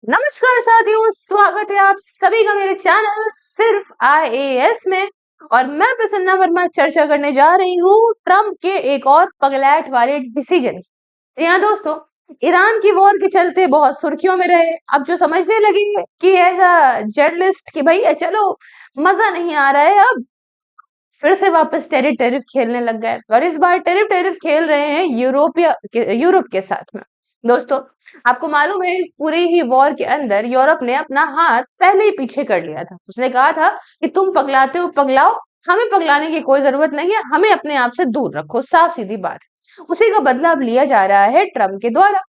नमस्कार साथियों, स्वागत है आप सभी का मेरे चैनल सिर्फ आईएएस में। और मैं प्रसन्ना वर्मा चर्चा करने जा रही हूँ ट्रम्प के एक और पगलैट वाले डिसीजन की। जी हाँ दोस्तों, ईरान की वॉर के चलते बहुत सुर्खियों में रहे। अब जो समझने लगे कि ऐसा जर्नलिस्ट कि भैया चलो मजा नहीं आ रहा है, अब फिर से वापस टेरिफ टेरिफ खेलने लग गए। और इस बार टेरिफ टेरिफ खेल रहे हैं यूरोप के साथ में। दोस्तों, आपको मालूम है इस पूरे ही वॉर के अंदर यूरोप ने अपना हाथ पहले ही पीछे कर लिया था। उसने कहा था कि तुम पगलाते हो पगलाओ, हमें पगलाने की कोई जरूरत नहीं है, हमें अपने आप से दूर रखो, साफ सीधी बात। उसी का बदला अब लिया जा रहा है ट्रम्प के द्वारा।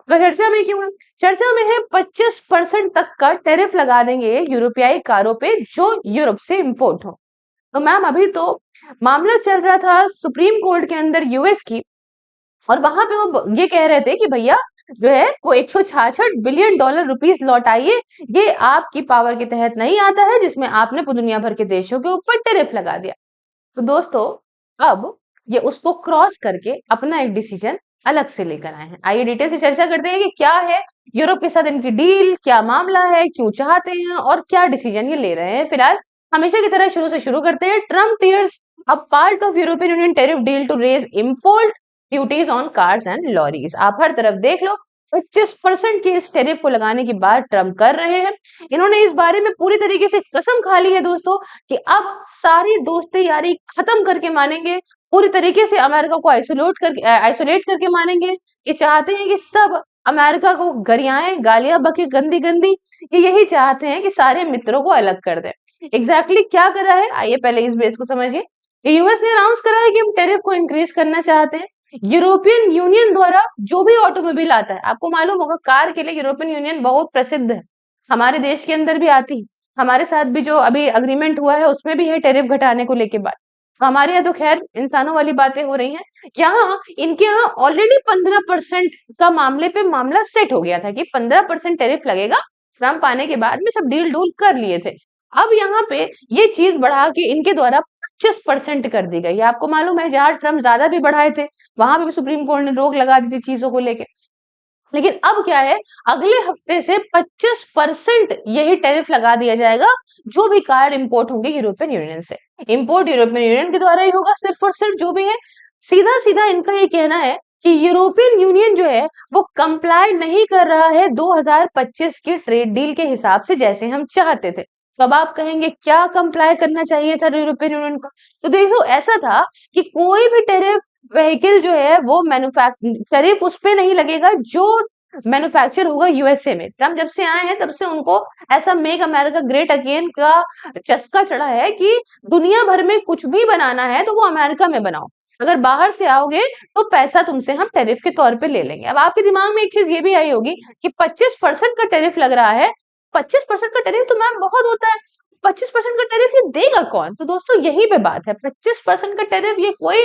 तो चर्चा में क्यों है? चर्चा में है 25% तक का टेरिफ लगा देंगे यूरोपियाई कारों पे जो यूरोप से इंपोर्ट हो। तो मैम अभी तो मामला चल रहा था सुप्रीम कोर्ट के अंदर यूएस की, और वहां पे वो ये कह रहे थे कि भैया जो है वो 166 बिलियन डॉलर रुपीस लौटाइए, ये आपकी पावर के तहत नहीं आता है जिसमें आपने दुनिया भर के देशों के ऊपर टेरिफ लगा दिया। तो दोस्तों, अब ये उसको क्रॉस करके अपना एक डिसीजन अलग से लेकर आए हैं। आइए डिटेल से चर्चा करते हैं कि क्या है यूरोप के साथ इनकी डील, क्या मामला है, क्यों चाहते हैं और क्या डिसीजन ये ले रहे हैं। फिलहाल हमेशा की तरह शुरू से शुरू करते हैं। Trump tears a part of European Union tariff deal to raise import duties on cars and lorries. आप हर तरफ देख लो, 25% की इस टेरिफ को लगाने की बात ट्रम्प कर रहे हैं। इन्होंने इस बारे में पूरी तरीके से कसम खा ली है दोस्तों कि अब सारी दोस्ती यारी खत्म करके मानेंगे, पूरी तरीके से अमेरिका को आइसोलेट करके मानेंगे। ये चाहते हैं कि सब अमेरिका को गरियाएं, गालियां बके गंदी गंदी। ये यही चाहते हैं कि सारे मित्रों को अलग कर दे। एग्जैक्टली क्या कर रहा है, आइए पहले इस बेस को समझिए। यूएस ने अनाउंस करा है कि हम टेरिफ को इंक्रीज करना चाहते हैं। यूरोपियन यूनियन द्वारा जो भी ऑटोमोबाइल आता है, आपको मालूम होगा कार के लिए यूरोपियन यूनियन बहुत प्रसिद्ध है, हमारे देश के अंदर भी आती है। हमारे साथ भी जो अभी अग्रीमेंट हुआ है उसमें भी है टेरिफ घटाने को लेके बात। हमारे यहाँ तो खैर इंसानों वाली बातें हो रही हैं, यहाँ इनके यहाँ ऑलरेडी 15% का मामले पे मामला सेट हो गया था कि 15% टेरिफ लगेगा। ट्रम्प आने के बाद में सब डील डूल कर लिए थे। अब यहाँ पे ये चीज बढ़ा के इनके द्वारा 25% कर दी गई है। आपको मालूम है जहां ट्रम्प ज्यादा भी बढ़ाए थे वहां पे भी सुप्रीम कोर्ट ने रोक लगा दी थी चीजों को लेके। लेकिन अब क्या है, अगले हफ्ते से 25% यही टैरिफ लगा दिया जाएगा जो भी कार इंपोर्ट होंगे यूरोपियन यूनियन से। इंपोर्ट यूरोपियन यूनियन के द्वारा ही होगा सिर्फ और सिर्फ, जो भी है सीधा सीधा इनका ये कहना है कि यूरोपियन यूनियन जो है वो कंप्लाई नहीं कर रहा है 2025 की ट्रेड डील के हिसाब से जैसे हम चाहते थे। तो अब आप कहेंगे क्या कंप्लाई करना चाहिए था यूरोपियन यूनियन को? तो देखो ऐसा था कि कोई भी टैरिफ व्हीकल जो है वो टैरिफ उस पे नहीं लगेगा जो मैन्युफैक्चर होगा यूएसए में। ट्रम्प जब से आए हैं तब से उनको ऐसा मेक अमेरिका ग्रेट अगेन का चस्का चढ़ा है कि दुनिया भर में कुछ भी बनाना है तो वो अमेरिका में बनाओ, अगर बाहर से आओगे तो पैसा तुमसे हम टैरिफ के तौर पे ले लेंगे। अब आपके दिमाग में एक चीज ये भी आई होगी कि 25% का टैरिफ लग रहा है। 25% का टैरिफ तो मैम बहुत होता है, 25% का टैरिफ ये देगा कौन? तो दोस्तों यही पे बात है, 25% का टैरिफ ये कोई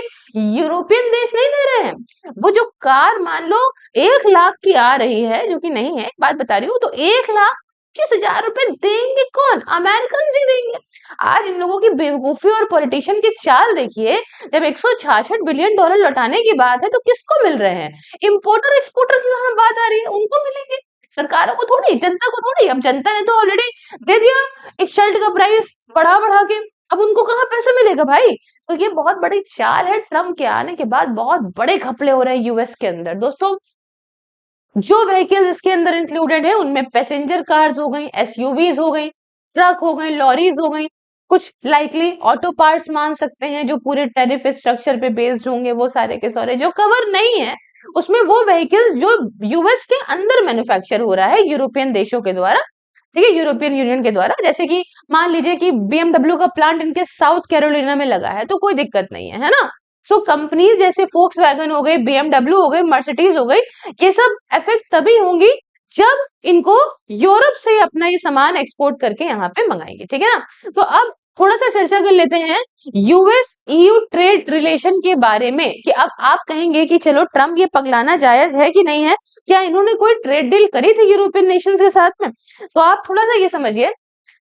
यूरोपियन देश नहीं दे रहे हैं। वो जो कार मान लो 1 लाख की आ रही है, जो कि नहीं है, बात बता रही हूँ, तो 1,25,000 रुपए देंगे कौन? अमेरिकन ही देंगे। आज इन लोगों की बेवकूफी और पॉलिटिशियन की चाल देखिए। जब 166 बिलियन डॉलर लौटाने की बात है तो किसको मिल रहे हैं? इंपोर्टर एक्सपोर्टर की वहां बात आ रही है, उनको मिलेंगे, सरकारों को थोड़ी, जनता को थोड़ी। अब जनता ने तो ऑलरेडी दे दिया एक शर्ट का प्राइस बढ़ा बढ़ा के, अब उनको कहाँ पैसे मिलेगा भाई? तो ये बहुत बड़ी चाल है। ट्रम्प के आने के बाद बहुत बड़े घपले हो रहे हैं यूएस के अंदर। दोस्तों, जो व्हीकल्स इसके अंदर इंक्लूडेड है उनमें पैसेंजर कार्स हो गई, एसयूवीज हो गई, ट्रक हो गई, लॉरीज हो गई, कुछ लाइकली ऑटो पार्ट्स मान सकते हैं जो पूरे टैरिफ स्ट्रक्चर पे बेस्ड होंगे, वो सारे के सारे। जो कवर नहीं है उसमें वो व्हीकल्स जो यूएस के अंदर मैन्युफैक्चर हो रहा है यूरोपियन देशों के द्वारा, ठीक है, यूरोपियन यूनियन के द्वारा। जैसे कि मान लीजिए कि बीएमडब्ल्यू का प्लांट इनके साउथ कैरोलिना में लगा है तो कोई दिक्कत नहीं है ना। सो कंपनीज जैसे फोक्स वैगन हो गई, बीएमडब्ल्यू हो गई, मर्सिडीज हो गई, ये सब इफेक्ट तभी होंगी जब इनको यूरोप से अपना ये सामान एक्सपोर्ट करके यहाँ पे मंगाएंगे, ठीक है ना। तो अब थोड़ा सा चर्चा कर लेते हैं यूएस ईयू ट्रेड रिलेशन के बारे में कि अब आप कहेंगे कि चलो ट्रम्प ये पगलाना जायज है कि नहीं है, क्या इन्होंने कोई ट्रेड डील करी थी यूरोपियन नेशन के साथ में? तो आप थोड़ा सा ये समझिए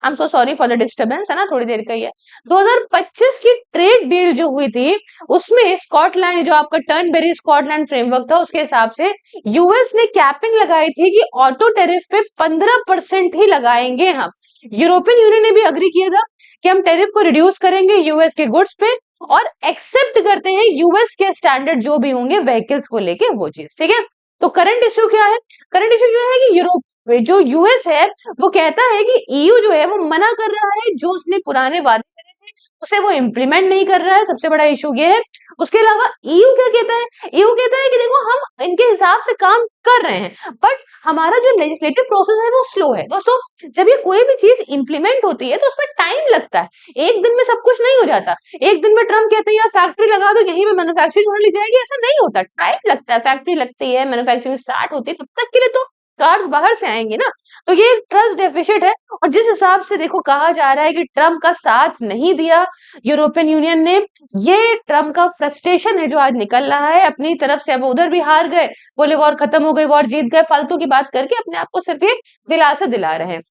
I am so sorry for the disturbance, है ना, थोड़ी देर का ही है। 2025 की ट्रेड डील जो हुई थी उसमें स्कॉटलैंड, जो आपका टर्नबेरी स्कॉटलैंड फ्रेमवर्क था, उसके हिसाब से यूएस ने कैपिंग लगाई थी कि ऑटो टैरिफ पे 15% ही लगाएंगे हम। यूरोपियन यूनियन ने भी अग्री किया था कि हम टैरिफ को रिड्यूस करेंगे यूएस के गुड्स पे, और एक्सेप्ट करते हैं यूएस के स्टैंडर्ड जो भी होंगे व्हीकल्स को लेके वो चीज, ठीक है। तो करंट इश्यू क्या है? करंट इश्यू ये है कि यूरोप जो यूएस है वो कहता है कि ईयू जो है वो मना कर रहा है, जो उसने पुराने वादे करे थे उसे वो इम्प्लीमेंट नहीं कर रहा है, सबसे बड़ा इश्यू ये है। उसके अलावा ईयू क्या कहता है? ईयू कहता है कि देखो हम इनके हिसाब से काम कर रहे हैं, बट हमारा जो लेजिस्लेटिव प्रोसेस है वो स्लो है। दोस्तों, जब ये कोई भी चीज इंप्लीमेंट होती है तो उसमें टाइम लगता है, एक दिन में सब कुछ नहीं हो जाता। एक दिन में ट्रम्प कहते हैं यार फैक्ट्री लगा दो, यहीं पे मैन्युफैक्चरिंग होने लग जाएगी, ऐसा नहीं होता, टाइम लगता है। फैक्ट्री लगती है, मैन्युफैक्चरिंग स्टार्ट होती है, तब तक के लिए तो कार्स बाहर से आएंगे ना। तो ये ट्रस्ट डेफिसिट है, और जिस हिसाब से देखो कहा जा रहा है कि ट्रम्प का साथ नहीं दिया यूरोपियन यूनियन ने, ये ट्रम्प का फ्रस्ट्रेशन है जो आज निकल रहा है अपनी तरफ से। अब वो उधर भी हार गए, बोले वॉर खत्म हो गई, वॉर जीत गए, फालतू की बात करके अपने आप को सिर्फ ये दिलासा दिला रहे हैं।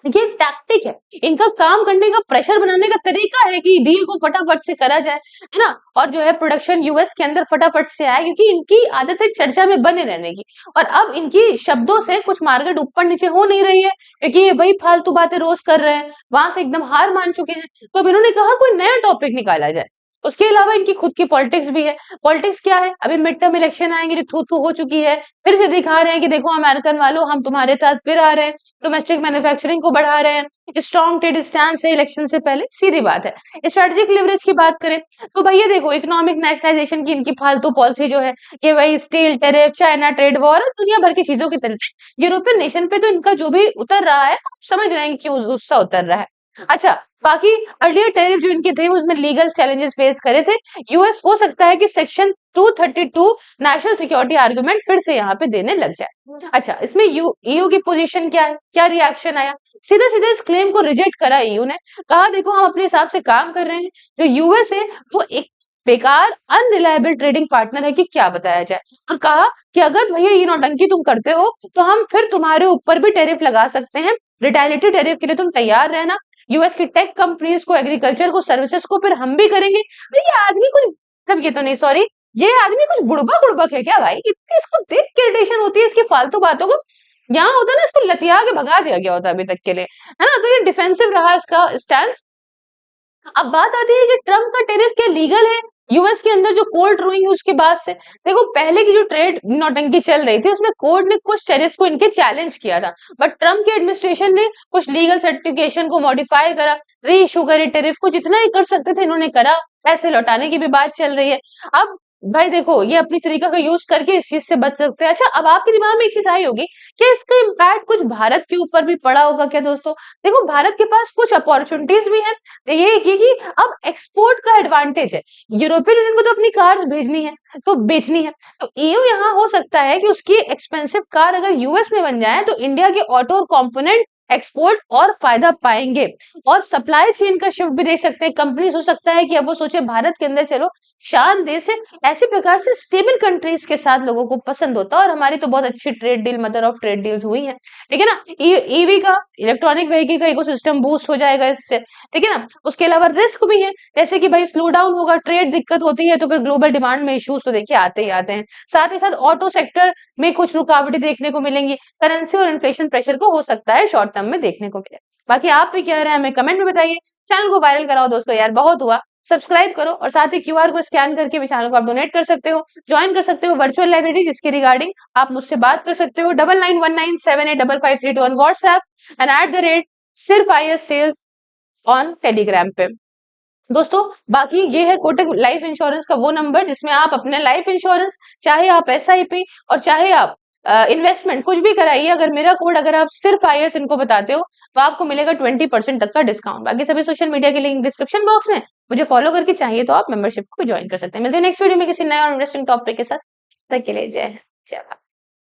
ये टैक्टिक है, इनका काम करने का, प्रेशर बनाने का तरीका है कि डील को फटाफट से करा जाए, है ना, और जो है प्रोडक्शन यूएस के अंदर फटाफट से आए, क्योंकि इनकी आदत है चर्चा में बने रहने की। और अब इनकी शब्दों से कुछ मार्केट ऊपर नीचे हो नहीं रही है, क्योंकि ये वही फालतू बातें रोज कर रहे हैं, वहां से एकदम हार मान चुके हैं। तो अब इन्होंने कहा कोई नया टॉपिक निकाला जाए। उसके अलावा इनकी खुद की पॉलिटिक्स भी है। पॉलिटिक्स क्या है? अभी मिड टर्म इलेक्शन आएंगे जो थू थू हो चुकी है, फिर से दिखा रहे हैं कि देखो अमेरिकन वालों हम तुम्हारे साथ फिर आ रहे हैं, डोमेस्टिक मैन्युफैक्चरिंग को बढ़ा रहे हैं, स्ट्रॉन्ग ट्रेड स्टैंड है इलेक्शन से पहले, सीधी बात है। स्ट्रेटेजिक लिवरेज की बात करें तो भैया देखो इकोनॉमिक नेशनलाइजेशन की इनकी फालतू पॉलिसी जो है कि भाई steel tariff, China trade war, दुनिया भर की चीजों के तहत यूरोपियन नेशन पे तो इनका जो भी उतर रहा है समझ रहे हैं क्यों गुस्सा उतर रहा है। अच्छा, बाकी अर्लियर टैरिफ जो इनके थे उसमें लीगल चैलेंजेस फेस करे थे। यूएस हो सकता है कि सेक्शन 232 नेशनल सिक्योरिटी आर्गुमेंट फिर से यहाँ पे देने लग जाए। अच्छा, इसमें ईयू की पोजीशन क्या है, क्या रिएक्शन आया? सीधा सीधा इस क्लेम को रिजेक्ट करा ईयू ने, कहा देखो हम अपने हिसाब से काम कर रहे हैं, जो यूएस है वो एक बेकार अनरिलायबल ट्रेडिंग पार्टनर है कि क्या बताया जाए। और कहा कि अगर भैया ये नौटंकी तुम करते हो तो हम फिर तुम्हारे ऊपर भी टैरिफ लगा सकते हैं, रिटेलिएटरी टैरिफ के लिए तुम तैयार रहना। यूएस की टेक कंपनीज को, एग्रीकल्चर को, सर्विसेज को फिर हम भी करेंगे। अरे ये आदमी कुछ, मतलब ये तो नहीं, सॉरी, ये आदमी कुछ बुड़बक उड़बक है क्या भाई? इतनी इसको देख के इरिटेशन होती है इसकी फालतू बातों को। यहाँ होता है ना इसको लतिया के भगा दिया गया होता अभी तक के लिए, है ना। तो ये डिफेंसिव रहा इसका स्टैंड। अब बात आती है कि ट्रम्प का टैरिफ क्या लीगल है यूएस के अंदर, जो कोर्ट रूलिंग है उसके बाद से। देखो पहले की जो ट्रेड नौटंकी चल रही थी उसमें कोर्ट ने कुछ टैरिफ को इनके चैलेंज किया था, बट ट्रम्प की एडमिनिस्ट्रेशन ने कुछ लीगल सर्टिफिकेशन को मॉडिफाई करा, री इशू करे, टैरिफ को जितना ही कर सकते थे इन्होंने करा, पैसे लौटाने की भी बात चल रही है। अब भाई देखो ये अपनी तरीका का यूज करके इस चीज से बच सकते हैं। अच्छा, अब आपके दिमाग में एक चीज आई होगी कि इसका इम्पैक्ट कुछ भारत के ऊपर भी पड़ा होगा क्या? दोस्तों देखो भारत के पास कुछ अपॉर्चुनिटीज भी है, ये कि अब एक्सपोर्ट का एडवांटेज है। यूरोपियन यूनियन को तो अपनी कार्स भेजनी है, तो बेचनी है, तो ईयू यहाँ हो सकता है कि उसकी एक्सपेंसिव कार अगर यूएस में बन जाए तो इंडिया के ऑटो और कंपोनेंट एक्सपोर्ट और फायदा पाएंगे। और सप्लाई चेन का शिफ्ट भी देख सकते हैं, कंपनीज हो सकता है कि अब वो सोचे भारत के अंदर चलो शान देश है, ऐसे प्रकार से स्टेबल कंट्रीज के साथ लोगों को पसंद होता है। और हमारी तो बहुत अच्छी trade deal, mother of trade deals हुई है, ठीक है ना। ईवी का, इलेक्ट्रॉनिक व्हीकल का इकोसिस्टम बूस्ट हो जाएगा इससे, ठीक है ना। उसके अलावा रिस्क भी है, जैसे कि भाई स्लो डाउन होगा, ट्रेड दिक्कत होती है तो फिर ग्लोबल डिमांड में इश्यूज तो देखिए आते ही आते हैं। साथ ही साथ ऑटो सेक्टर में कुछ रुकावटें देखने को मिलेंगी, करेंसी और इन्फ्लेशन प्रेशर को हो सकता है शॉर्ट टर्म में देखने को मिले। बाकी आप भी क्या रहे हैं हमें कमेंट में बताइए। चैनल को वायरल कराओ दोस्तों, यार बहुत हुआ। सब्सक्राइब करो और साथ ही क्यूआर को स्कैन करके भी चैनल को आप डोनेट कर सकते हो, ज्वाइन कर सकते हो वर्चुअल लाइब्रेरी, जिसके रिगार्डिंग आप मुझसे बात कर सकते हो। 9919785532 ऑन व्हाट्सएप एंड @सिर्फ ऑन टेलीग्राम पे। दोस्तों बाकी ये है कोटक लाइफ इंश्योरेंस का वो नंबर जिसमें आप अपने लाइफ इंश्योरेंस, चाहे आप एसआईपी और चाहे आप इन्वेस्टमेंट कुछ भी कराइए, अगर मेरा कोड अगर आप सिर्फ आईएएस इनको बताते हो तो आपको मिलेगा 20% तक का डिस्काउंट। बाकी सभी सोशल मीडिया के लिंक डिस्क्रिप्शन बॉक्स में, मुझे फॉलो करके चाहिए तो आप मेंबरशिप को भी ज्वाइन कर सकते हैं। मिलते हैं नेक्स्ट वीडियो में किसी नए और इंटरेस्टिंग टॉपिक के साथ, तक के लिए जय जय भारत।